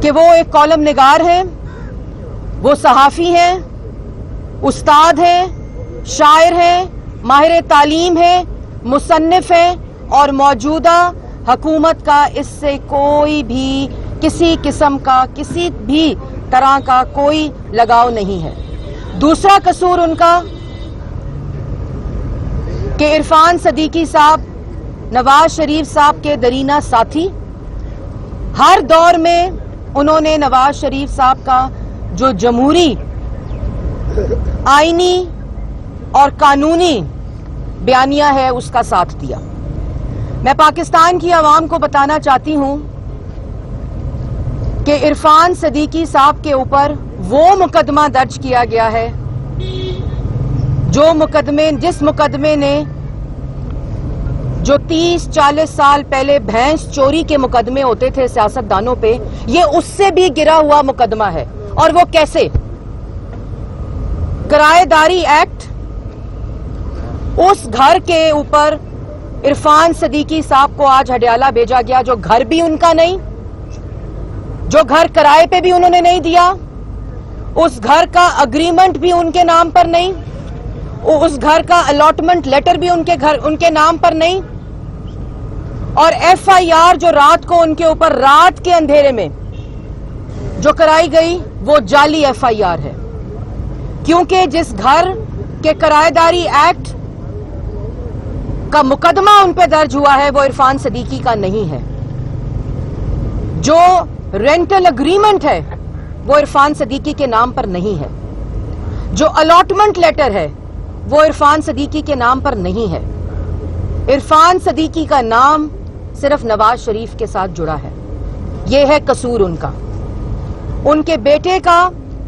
کہ وہ ایک کالم نگار ہیں، وہ صحافی ہیں، استاد ہیں، شاعر ہیں، ماہر تعلیم ہیں، مصنف ہیں، اور موجودہ حکومت کا اس سے کوئی بھی کسی قسم کا کسی بھی طرح کا کوئی لگاؤ نہیں ہے۔ دوسرا قصور ان کا کہ عرفان صدیقی صاحب نواز شریف صاحب کے درینہ ساتھی، ہر دور میں انہوں نے نواز شریف صاحب کا جو جمہوری آئینی اور قانونی بیانیہ ہے اس کا ساتھ دیا۔ میں پاکستان کی عوام کو بتانا چاہتی ہوں کہ عرفان صدیقی صاحب کے اوپر وہ مقدمہ درج کیا گیا ہے جس مقدمے نے جو 30-40 سال پہلے بھینس چوری کے مقدمے ہوتے تھے سیاستدانوں پہ، یہ اس سے بھی گرا ہوا مقدمہ ہے۔ اور وہ کیسے؟ کرایہ داری ایکٹ، اس گھر کے اوپر عرفان صدیقی صاحب کو آج ہڈیالہ بھیجا گیا، جو گھر بھی ان کا نہیں، جو گھر کرائے پہ بھی انہوں نے نہیں دیا، اس گھر کا اگریمنٹ بھی ان کے نام پر نہیں، اس گھر کا الاٹمنٹ لیٹر بھی ان کے نام پر نہیں، اور ایف آئی آر جو رات کو ان کے اوپر رات کے اندھیرے میں جو کرائی گئی وہ جعلی ایف آئی آر ہے، کیونکہ جس گھر کے کرایہ داری ایکٹ کا مقدمہ ان پہ درج ہوا ہے وہ عرفان صدیقی کا نہیں ہے، جو رینٹل اگریمنٹ ہے وہ عرفان صدیقی کے نام پر نہیں ہے، جو الاٹمنٹ لیٹر ہے وہ عرفان صدیقی کے نام پر نہیں ہے۔ عرفان صدیقی کا نام صرف نواز شریف کے ساتھ جڑا ہے۔ یہ ہے قصور ان کا۔ ان کے بیٹے کا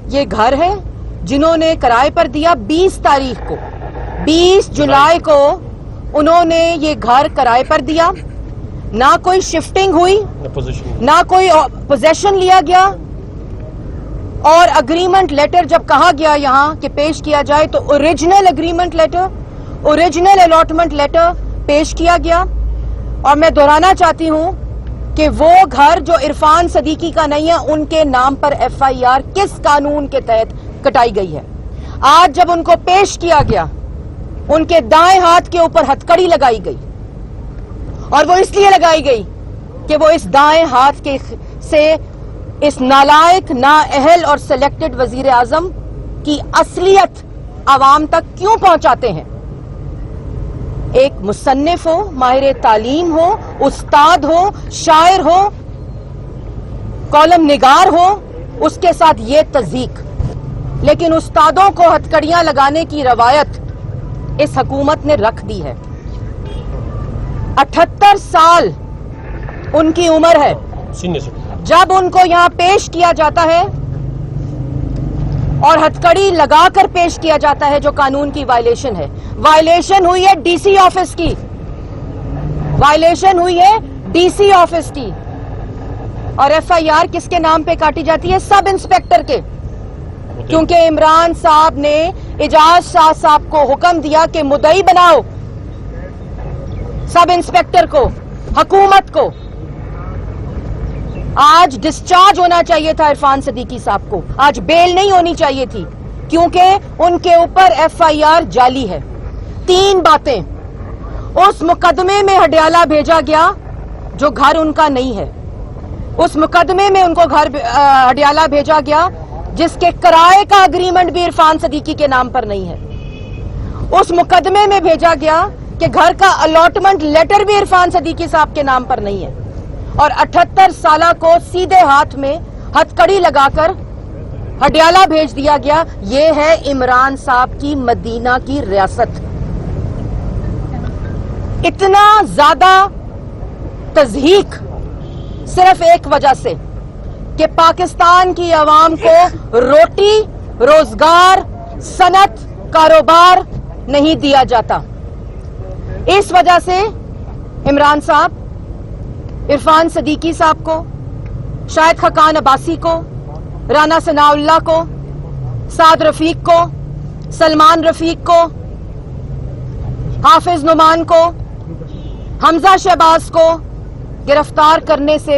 یہ گھر ہے جنہوں نے کرائے پر دیا 20 تاریخ کو، 20 جولائی کو انہوں نے یہ گھر کرائے پر دیا، نہ کوئی شفٹنگ ہوئی، نہ کوئی پوزیشن لیا گیا، اور اگریمنٹ لیٹر جب کہا گیا یہاں کہ پیش کیا جائے تو original agreement letter, original allotment letter پیش کیا گیا۔ اور میں دہرانا چاہتی ہوں کہ وہ گھر جو عرفان صدیقی کا نہیں ہے ان کے نام پر ایف آئی آر کس قانون کے تحت کٹائی گئی ہے۔ آج جب ان کو پیش کیا گیا ان کے دائیں ہاتھ کے اوپر ہتھکڑی لگائی گئی، اور وہ اس لیے لگائی گئی کہ وہ اس دائیں ہاتھ سے اس نالائق، نااہل اور سلیکٹڈ وزیر اعظم کی اصلیت عوام تک کیوں پہنچاتے ہیں۔ ایک مصنف ہو، ماہر تعلیم ہو، استاد ہو، شاعر ہو، کالم نگار ہو، اس کے ساتھ یہ تضحیک، لیکن استادوں کو ہتھکڑیاں لگانے کی روایت اس حکومت نے رکھ دی ہے۔ 78 سال ان کی عمر ہے۔ جب ان کو یہاں پیش کیا جاتا ہے اور ہتھکڑی لگا کر پیش کیا جاتا ہے جو قانون کی وائلیشن ہے، وائلیشن ہوئی ہے ڈی سی آفس کی، وائلیشن ہوئی ہے ڈی سی آفس کی، اور ایف آئی آر کس کے نام پہ کاٹی جاتی ہے؟ سب انسپیکٹر کے، کیونکہ عمران صاحب نے اعجاز شاہ صاحب کو حکم دیا کہ مدعی بناؤ سب انسپیکٹر کو، حکومت کو۔ آج ڈسچارج ہونا چاہیے تھا عرفان صدیقی صاحب کو، آج بیل نہیں ہونی چاہیے تھی، کیونکہ ان کے اوپر ایف آئی آر جعلی ہے۔ 3 باتیں: اس مقدمے میں ہڈیالہ بھیجا گیا جو گھر ان کا نہیں ہے، اس مقدمے میں ان کو ہڈیالہ بھیجا گیا جس کے کرائے کا اگریمنٹ بھی عرفان صدیقی کے نام پر نہیں ہے، اس مقدمے میں بھیجا گیا کہ گھر کا الاٹمنٹ لیٹر بھی عرفان صدیقی صاحب کے نام پر نہیں ہے، اور 78 سالہ کو سیدھے ہاتھ میں ہتھکڑی لگا کر ہڈیالہ بھیج دیا گیا۔ یہ ہے عمران صاحب کی مدینہ کی ریاست۔ اتنا زیادہ تضحیک صرف ایک وجہ سے کہ پاکستان کی عوام کو روٹی، روزگار، صنعت، کاروبار نہیں دیا جاتا۔ اس وجہ سے عمران صاحب، عرفان صدیقی صاحب کو، شاہد خاقان عباسی کو، رانا ثناء اللہ کو، سعد رفیق کو، سلمان رفیق کو، حافظ نعمان کو، حمزہ شہباز کو گرفتار کرنے سے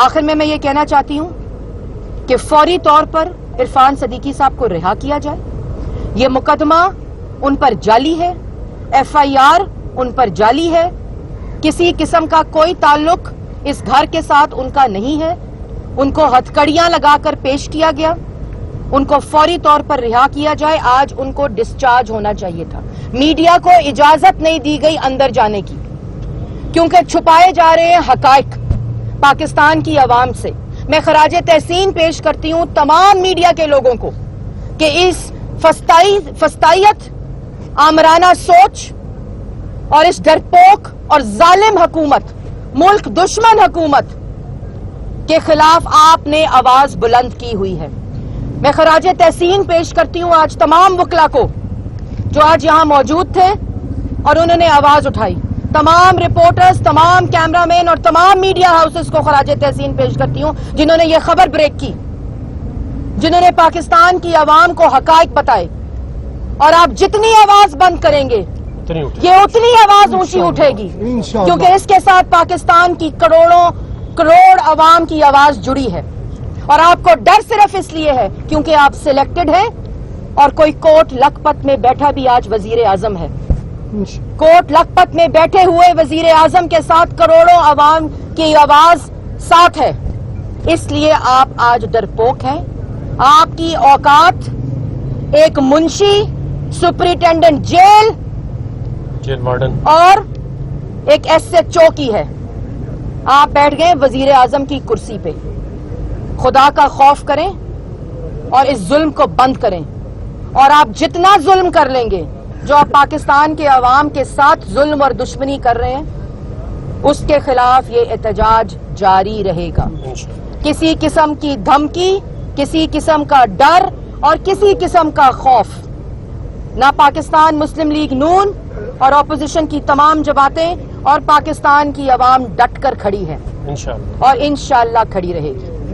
آخر میں یہ کہنا چاہتی ہوں کہ فوری طور پر عرفان صدیقی صاحب کو رہا کیا جائے. یہ مقدمہ ان پر جعلی ہے, FIR ان پر جعلی ہے, کسی قسم کا کوئی تعلق اس گھر کے ساتھ ان کا نہیں ہے. ان کو ہتھکڑیاں لگا کر پیش کیا گیا, ان کو فوری طور پر رہا کیا جائے. آج ان کو ڈسچارج ہونا چاہیے تھا. میڈیا کو اجازت نہیں دی گئی اندر جانے کی, کیونکہ چھپائے جا رہے ہیں حقائق پاکستان کی عوام سے. میں خراج تحسین پیش کرتی ہوں تمام میڈیا کے لوگوں کو کہ اس فستائیت, آمرانہ سوچ اور اس ڈرپوک اور ظالم حکومت, ملک دشمن حکومت کے خلاف آپ نے آواز بلند کی ہوئی ہے. میں خراج تحسین پیش کرتی ہوں آج تمام وکلا کو جو آج یہاں موجود تھے اور انہوں نے آواز اٹھائی. تمام رپورٹرز, تمام کیمرہ مین اور تمام میڈیا ہاؤسز کو خراج تحسین پیش کرتی ہوں جنہوں نے یہ خبر بریک کی, جنہوں نے پاکستان کی عوام کو حقائق بتائے. اور آپ جتنی آواز بند کریں گے یہ اتنی آواز اونچی اٹھے گی, کیونکہ اس کے ساتھ پاکستان کی کروڑ عوام کی آواز جڑی ہے. اور آپ کو ڈر صرف اس لیے ہے کیونکہ آپ سلیکٹڈ ہیں اور کوئی کوٹ لکھپت میں بیٹھا بھی آج وزیر اعظم ہے. کوٹ لکھپت میں بیٹھے ہوئے وزیر اعظم کے ساتھ کروڑوں عوام کی آواز ساتھ ہے, اس لیے آپ آج ڈرپوک ہیں. آپ کی اوقات ایک منشی, سپرنٹینڈنٹ جیل وارڈن اور ایک SHO کی ہے. آپ بیٹھ گئے وزیر اعظم کی کرسی پہ. خدا کا خوف کریں اور اس ظلم کو بند کریں. اور آپ جتنا ظلم کر لیں گے, جو آپ پاکستان کے عوام کے ساتھ ظلم اور دشمنی کر رہے ہیں, اس کے خلاف یہ احتجاج جاری رہے گا. کسی قسم کی دھمکی, کسی قسم کا ڈر اور کسی قسم کا خوف نہ پاکستان مسلم لیگ نون اور اپوزیشن کی تمام جماعتیں اور پاکستان کی عوام ڈٹ کر کھڑی ہے اور انشاءاللہ کھڑی رہے گی.